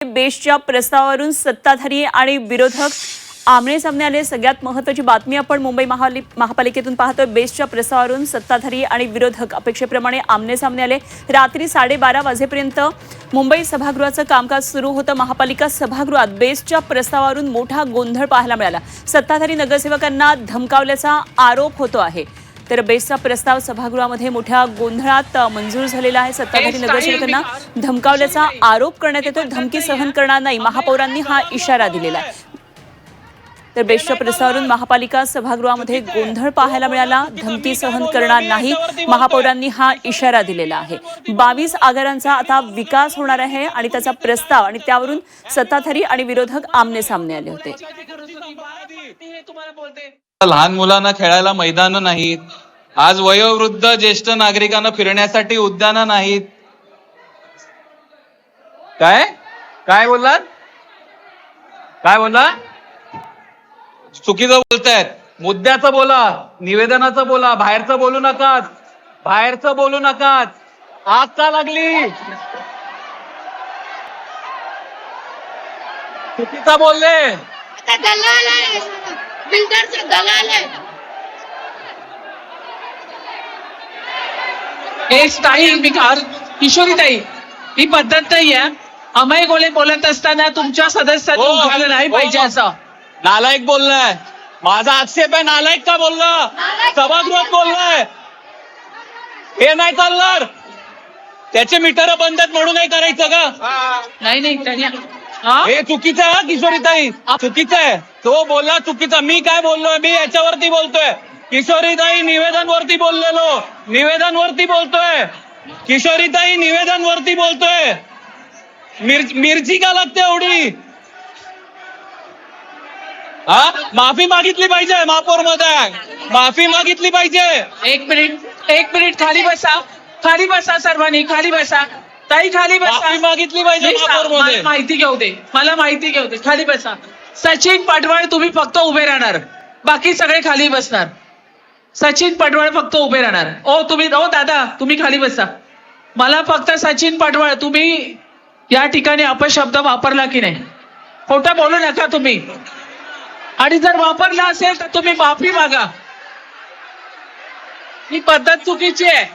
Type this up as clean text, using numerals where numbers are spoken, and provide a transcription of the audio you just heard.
बेस्टच्या प्रस्तावावरून सत्ताधारी आणि विरोधक आमने सामने आले। सगळ्यात महत्त्वाची बातमी आपण मुंबई महापालिकेतून पाहतोय। बेस्टच्या प्रस्तावावरून सत्ताधारी आणि विरोधक अपेक्षेप्रमाणे आमने सामने आले। रात्री 12:30 वाजेपर्यंत मुंबई सभागृहाचं कामकाज सुरू होतं। महापालिका सभागृहात बेस्टच्या प्रस्तावावरून मोठा गोंधळ पाहायला मिळाला। सत्ताधारी नगरसेवकांना धमकावल्याचा आरोप होतो आहे। तर बेस्टचा प्रस्ताव सभागृहामध्ये मोठ्या गोंधळात मंजूर झालेला आहे। सत्ताधारी नगरसेवकांना धमकावल्याचा आरोप करण्यात येतो। धमकी सहन करणार नाही, महापौरांनी हा इशारा दिलेला आहे। तर बेस्टच्या प्रस्तावावरून महापालिका सभागृहामध्ये गोंधळ पाहायला मिळाला। धमकी सहन करणार नाही, महापौरांनी हा इशारा दिलेला आहे। 22 आगारांचा आता विकास होणार आहे आणि त्याचा प्रस्ताव आणि त्यावरून सत्ताधारी आणि विरोधक आमने सामने आले होते। लहान मुलांना खेळायला मैदान नाहीत, आज वयोवृद्ध ज्येष्ठ नागरिकांना फिरण्यासाठी उद्यानं नाहीत। काय काय बोललात? काय बोलला? चुकीचं बोलतायत। मुद्द्याचं बोला, निवेदनाचं बोला, बाहेरचं बोलू नकात, बाहेरचं बोलू नकात। आग का लागली? चुकीचं बोलले। दलाल आहे, बिल्डरचा दलाल आहे। किशोरी ताई, ही पद्धत नाही आहे। अमय गोले बोलत असताना तुमच्या सदस्यांनी उठवलं नाही पाहिजे असं। नालायक बोललाय, माझा आक्षेप आहे। नालायक का बोलला? सभागृहात बोललाय, हे नाही चालणार। त्याचे मीटर बंद आहेत म्हणून नाही करायचं का? नाही त्यांनी हे चुकीचं आहे किशोरीताई, चुकीचं आहे। तो बोलला चुकीचा। मी काय बोललोय? मी याच्यावरती बोलतोय। किशोरीताई निवेदनवरती बोललेलो, निवेदनवरती बोलतोय। किशोरीताई निवेदनवरती बोलतोय। मिरची का लागते एवढी? हा, माफी मागितली पाहिजे। महापौर मध्ये माफी मागितली पाहिजे। एक मिनिट खाली बसा सर्वांनी, खाली बसा ताई, खाली बसा। माफी मागितली पाहिजे महापौर मध्ये। माहिती घेऊ दे मला, माहिती घेऊ दे। खाली बसा। सचिन पटवाळ तुम्ही फक्त उभे राहणार, बाकी सगळे खाली बसणार। सचिन पटवाळ फक्त उभे राहणार। ओ दादा तुम्ही खाली बसा। मला फक्त सचिन पटवाळ, तुम्ही या ठिकाणी अपशब्द वापरला की नाही? खोटं बोलू नका तुम्ही, आणि जर वापरला असेल तर तुम्ही माफी मागा। ही पद्धत चुकीची आहे।